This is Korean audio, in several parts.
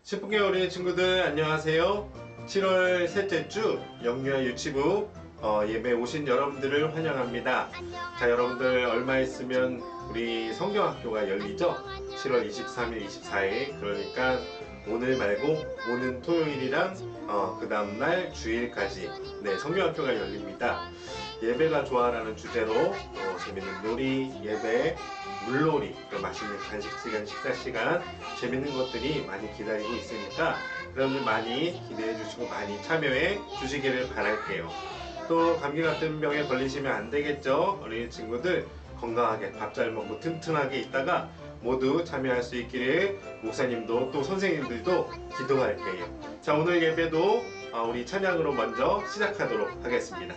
10분의 어린이 친구들 안녕하세요. 7월 셋째 주 영유아 유치부 예배 오신 여러분들을 환영합니다. 자, 여러분들 얼마 있으면 우리 성경학교가 열리죠? 7월 23일, 24일. 그러니까 오늘 말고 오는 토요일이랑 그 다음날 주일까지 성경학교가 열립니다. 예배가 좋아라는 주제로 재밌는 놀이, 예배, 물놀이, 맛있는 간식 시간, 식사 시간, 재밌는 것들이 많이 기다리고 있으니까 여러분들 많이 기대해 주시고 많이 참여해 주시기를 바랄게요. 또 감기 같은 병에 걸리시면 안 되겠죠? 어린이 친구들 건강하게 밥 잘 먹고 튼튼하게 있다가 모두 참여할 수 있기를 목사님도 또 선생님들도 기도할게요. 자, 오늘 예배도 우리 찬양으로 먼저 시작하도록 하겠습니다.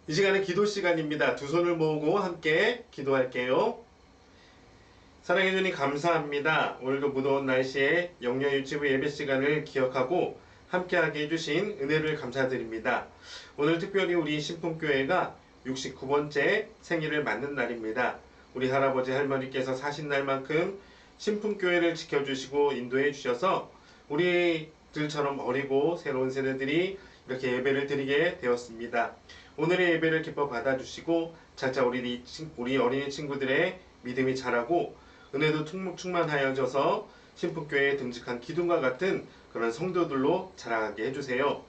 이 시간은 기도 시간입니다. 두 손을 모으고 함께 기도할게요. 사랑해 주님 감사합니다. 오늘도 무더운 날씨에 영유아 유치부 예배 시간을 기억하고 함께하게 해주신 은혜를 감사드립니다. 오늘 특별히 우리 신품교회가 69번째 생일을 맞는 날입니다. 우리 할아버지 할머니께서 사신 날만큼 신품교회를 지켜주시고 인도해 주셔서 우리들처럼 어리고 새로운 세대들이 이렇게 예배를 드리게 되었습니다. 오늘의 예배를 기뻐 받아주시고 차차 우리 어린이 친구들의 믿음이 자라고 은혜도 충만하여져서 신품교회에 등직한 기둥과 같은 그런 성도들로 자라가게 해주세요.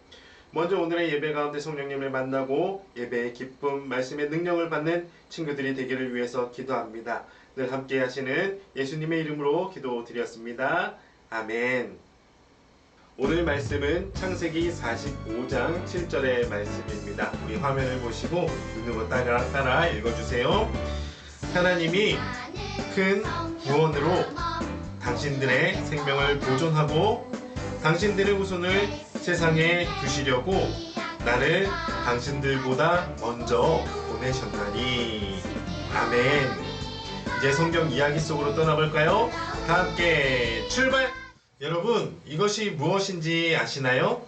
먼저 오늘의 예배 가운데 성령님을 만나고 예배의 기쁨, 말씀의 능력을 받는 친구들이 되기를 위해서 기도합니다. 늘 함께 하시는 예수님의 이름으로 기도드렸습니다. 아멘. 오늘 말씀은 창세기 45장 7절의 말씀입니다. 우리 화면을 보시고 눈으로 따라 읽어주세요. 하나님이 큰 구원으로 당신들의 생명을 보존하고 당신들의 후손을 세상에 두시려고 나를 당신들보다 먼저 보내셨나니. 아멘. 이제 성경 이야기 속으로 떠나볼까요? 다 함께 출발! 여러분, 이것이 무엇인지 아시나요?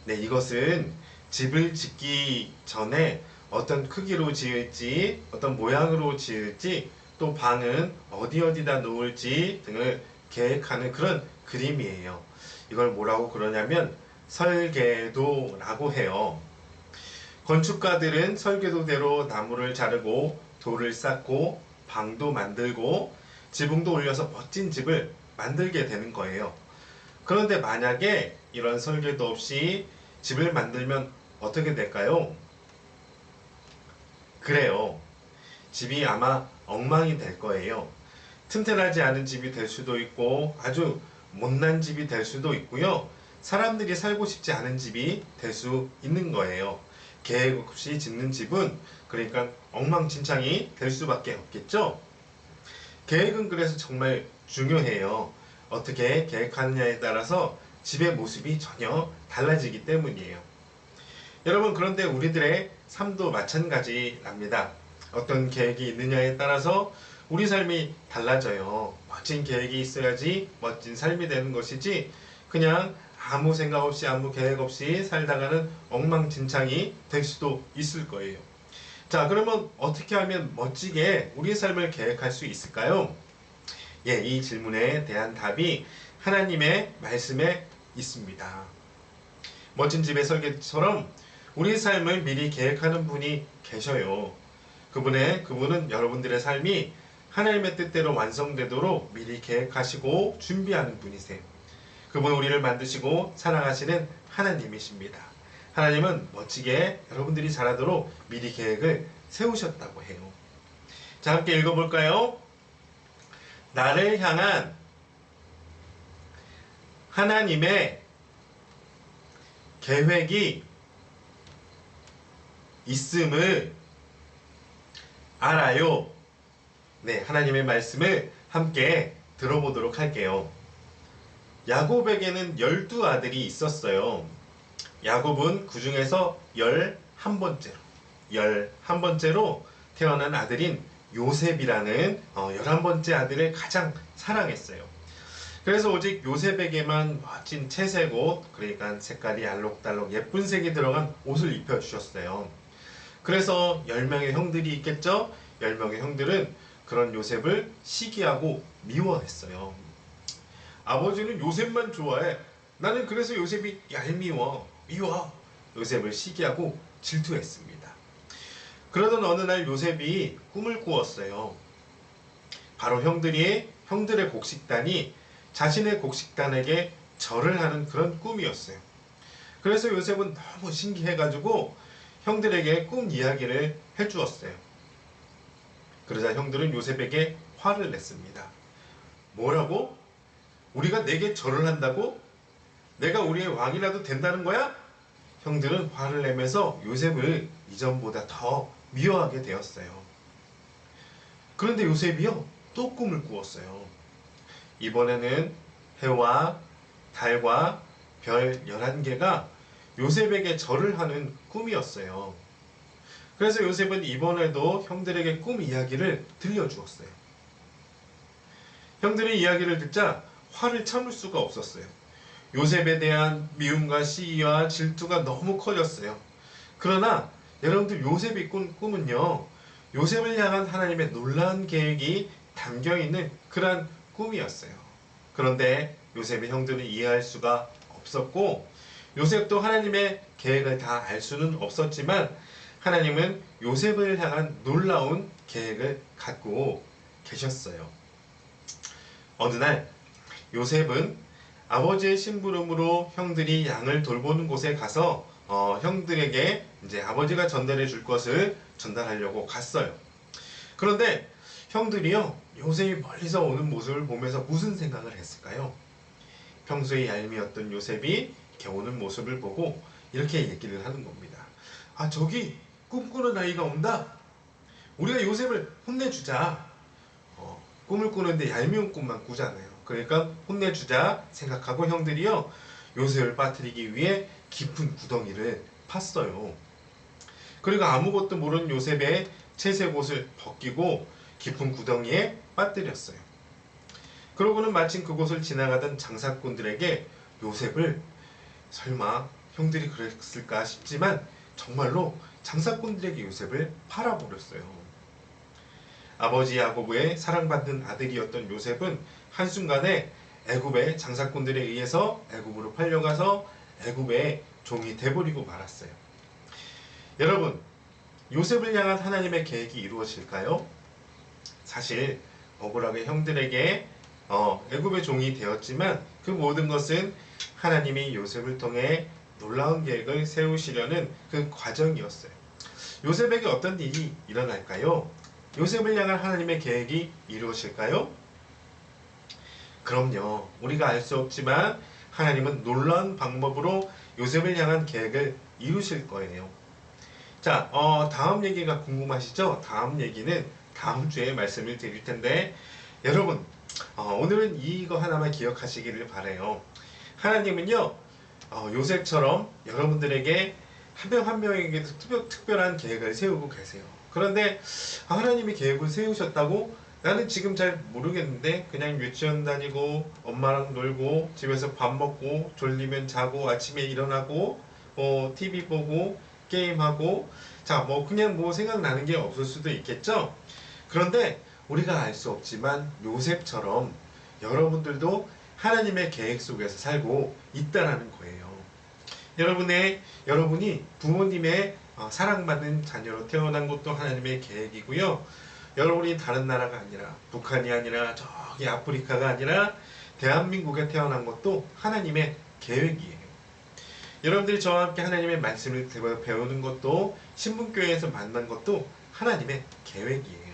네, 이것은 집을 짓기 전에 어떤 크기로 지을지, 어떤 모양으로 지을지, 또 방은 어디다 놓을지 등을 계획하는 그런 그림이에요. 이걸 뭐라고 그러냐면 설계도라고 해요. 건축가들은 설계도대로 나무를 자르고 돌을 쌓고 방도 만들고 지붕도 올려서 멋진 집을 만들게 되는 거예요. 그런데 만약에 이런 설계도 없이 집을 만들면 어떻게 될까요? 그래요. 집이 아마 엉망이 될 거예요. 튼튼하지 않은 집이 될 수도 있고 아주 못난 집이 될 수도 있고요. 사람들이 살고 싶지 않은 집이 될 수 있는 거예요. 계획 없이 짓는 집은 그러니까 엉망진창이 될 수밖에 없겠죠. 계획은 그래서 정말 중요해요. 어떻게 계획하느냐에 따라서 집의 모습이 전혀 달라지기 때문이에요. 여러분, 그런데 우리들의 삶도 마찬가지랍니다. 어떤 계획이 있느냐에 따라서 우리 삶이 달라져요. 멋진 계획이 있어야지 멋진 삶이 되는 것이지 그냥 아무 생각 없이 아무 계획 없이 살다가는 엉망진창이 될 수도 있을 거예요. 자, 그러면 어떻게 하면 멋지게 우리의 삶을 계획할 수 있을까요? 예, 이 질문에 대한 답이 하나님의 말씀에 있습니다. 멋진 집의 설계처럼 우리 삶을 미리 계획하는 분이 계셔요. 그분은 여러분들의 삶이 하나님의 뜻대로 완성되도록 미리 계획하시고 준비하는 분이세요. 그분은 우리를 만드시고 사랑하시는 하나님이십니다. 하나님은 멋지게 여러분들이 자라도록 미리 계획을 세우셨다고 해요. 자, 함께 읽어볼까요? 나를 향한 하나님의 계획이 있음을 알아요. 네, 하나님의 말씀을 함께 들어보도록 할게요. 야곱에게는 12아들이 있었어요. 야곱은 그 중에서 11번째로 태어난 아들인 요셉이라는 11번째 아들을 가장 사랑했어요. 그래서 오직 요셉에게만 멋진 채색 옷, 그러니까 색깔이 알록달록 예쁜 색이 들어간 옷을 입혀주셨어요. 그래서 10명의 형들이 있겠죠? 10명의 형들은 그런 요셉을 시기하고 미워했어요. 아버지는 요셉만 좋아해. 나는 그래서 요셉이 얄미워, 미워. 요셉을 시기하고 질투했습니다. 그러던 어느 날 요셉이 꿈을 꾸었어요. 바로 형들의 곡식단이 자신의 곡식단에게 절을 하는 그런 꿈이었어요. 그래서 요셉은 너무 신기해가지고 형들에게 꿈 이야기를 해주었어요. 그러자 형들은 요셉에게 화를 냈습니다. 뭐라고? 우리가 내게 절을 한다고? 내가 우리의 왕이라도 된다는 거야? 형들은 화를 내면서 요셉을 이전보다 더 미워하게 되었어요. 그런데 요셉이요, 또 꿈을 꾸었어요. 이번에는 해와 달과 별 11개가 요셉에게 절을 하는 꿈이었어요. 그래서 요셉은 이번에도 형들에게 꿈 이야기를 들려주었어요. 형들의 이야기를 듣자 화를 참을 수가 없었어요. 요셉에 대한 미움과 시기와 질투가 너무 커졌어요. 그러나 여러분들 요셉이 꾼 꿈은요, 요셉을 향한 하나님의 놀라운 계획이 담겨있는 그러한 꿈이었어요. 그런데 요셉의 형들은 이해할 수가 없었고, 요셉도 하나님의 계획을 다 알 수는 없었지만 하나님은 요셉을 향한 놀라운 계획을 갖고 계셨어요. 어느 날 요셉은 아버지의 심부름으로 형들이 양을 돌보는 곳에 가서 형들에게 이제 아버지가 전달해 줄 것을 전달하려고 갔어요. 그런데 형들이요, 요셉이 멀리서 오는 모습을 보면서 무슨 생각을 했을까요? 평소에 얄미웠던 요셉이 이렇게 오는 모습을 보고 이렇게 얘기를 하는 겁니다. 아, 저기 꿈꾸는 아이가 온다. 우리가 요셉을 혼내주자. 꿈을 꾸는데 얄미운 꿈만 꾸잖아요. 그러니까 혼내주자 생각하고 형들이요, 요셉을 빠뜨리기 위해 깊은 구덩이를 팠어요. 그리고 아무것도 모르는 요셉의 채색 옷을 벗기고 깊은 구덩이에 빠뜨렸어요. 그러고는 마침 그곳을 지나가던 장사꾼들에게 요셉을, 설마 형들이 그랬을까 싶지만 정말로 장사꾼들에게 요셉을 팔아버렸어요. 아버지 야고보의 사랑받는 아들이었던 요셉은 한순간에 애굽의 장사꾼들에 의해서 애굽으로 팔려가서 애굽의 종이 돼버리고 말았어요. 여러분, 요셉을 향한 하나님의 계획이 이루어질까요? 사실 억울하게 형들에게 애굽의 종이 되었지만 그 모든 것은 하나님이 요셉을 통해 놀라운 계획을 세우시려는 그 과정이었어요. 요셉에게 어떤 일이 일어날까요? 요셉을 향한 하나님의 계획이 이루어질까요? 그럼요. 우리가 알 수 없지만 하나님은 놀라운 방법으로 요셉을 향한 계획을 이루실 거예요. 자, 다음 얘기가 궁금하시죠? 다음 얘기는 다음 주에 말씀을 드릴 텐데, 여러분, 오늘은 이거 하나만 기억하시기를 바라요. 하나님은요, 요셉처럼 여러분들에게 한 명 한 명에게도 특별한 계획을 세우고 계세요. 그런데 하나님이 계획을 세우셨다고? 나는 지금 잘 모르겠는데 그냥 유치원 다니고 엄마랑 놀고 집에서 밥 먹고 졸리면 자고 아침에 일어나고 TV 보고 게임하고, 자, 그냥 생각나는 게 없을 수도 있겠죠? 그런데 우리가 알 수 없지만 요셉처럼 여러분들도 하나님의 계획 속에서 살고 있다라는 거예요. 여러분이 부모님의 사랑받는 자녀로 태어난 것도 하나님의 계획이고요. 여러분이 다른 나라가 아니라, 북한이 아니라 저기 아프리카가 아니라 대한민국에 태어난 것도 하나님의 계획이에요. 여러분들이 저와 함께 하나님의 말씀을 배우는 것도, 신분교회에서 만난 것도 하나님의 계획이에요.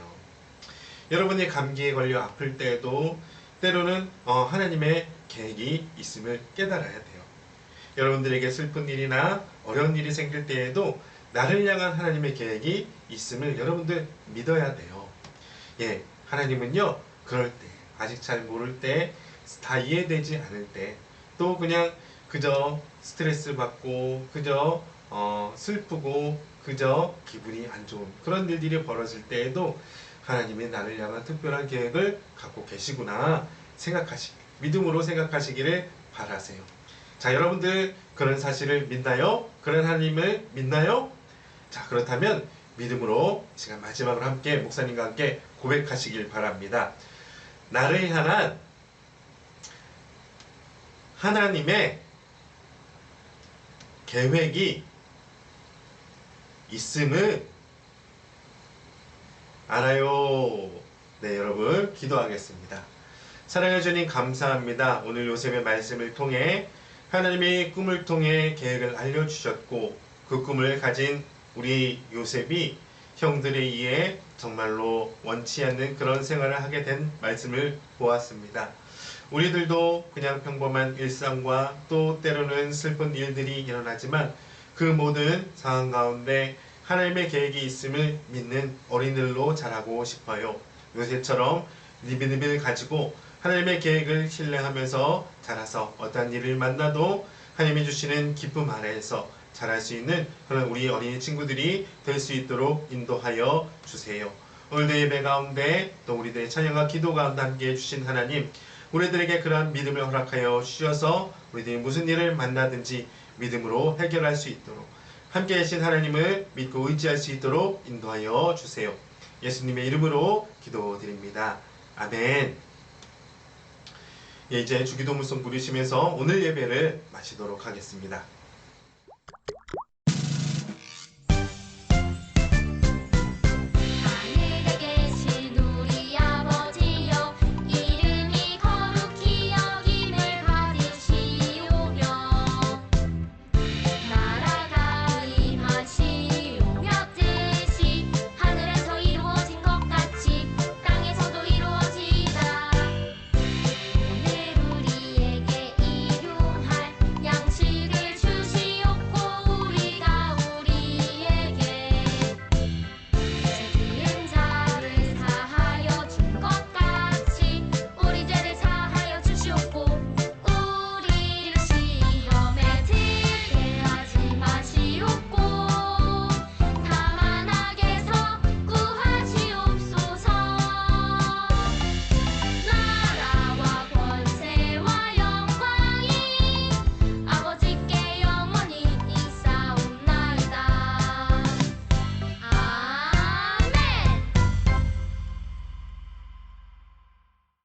여러분이 감기에 걸려 아플 때에도 때로는 하나님의 계획이 있음을 깨달아야 돼요. 여러분들에게 슬픈 일이나 어려운 일이 생길 때에도 나를 향한 하나님의 계획이 있음을 여러분들 믿어야 돼요. 예, 하나님은요, 그럴 때, 아직 잘 모를 때, 다 이해되지 않을 때, 또 그냥 그저 스트레스 받고, 그저 슬프고, 그저 기분이 안 좋은 그런 일들이 벌어질 때에도 하나님이 나를 향한 특별한 계획을 갖고 계시구나 믿음으로 생각하시기를 바라세요. 자, 여러분들 그런 사실을 믿나요? 그런 하나님을 믿나요? 자, 그렇다면 믿음으로 시간 마지막으로 함께 목사님과 함께 고백하시길 바랍니다. 나를 향한 하나님의 계획이 있음을 알아요. 네, 여러분 기도하겠습니다. 사랑해 주님 감사합니다. 오늘 요셉의 말씀을 통해 하나님의 꿈을 통해 계획을 알려주셨고, 그 꿈을 가진 우리 요셉이 형들에 의해 정말로 원치 않는 그런 생활을 하게 된 말씀을 보았습니다. 우리들도 그냥 평범한 일상과 또 때로는 슬픈 일들이 일어나지만 그 모든 상황 가운데 하나님의 계획이 있음을 믿는 어린이들로 자라고 싶어요. 요셉처럼 믿음을 가지고 하나님의 계획을 신뢰하면서 자라서 어떠한 일을 만나도 하나님이 주시는 기쁨 아래에서 잘할 수 있는 그런 우리 어린이 친구들이 될 수 있도록 인도하여 주세요. 오늘도 예배 가운데 또 우리들의 찬양과 기도 가운데 함께 해주신 하나님, 우리들에게 그러한 믿음을 허락하여 주셔서 우리들이 무슨 일을 만나든지 믿음으로 해결할 수 있도록, 함께 하신 하나님을 믿고 의지할 수 있도록 인도하여 주세요. 예수님의 이름으로 기도드립니다. 아멘. 예, 이제 주기도문송 부르시면서 오늘 예배를 마치도록 하겠습니다.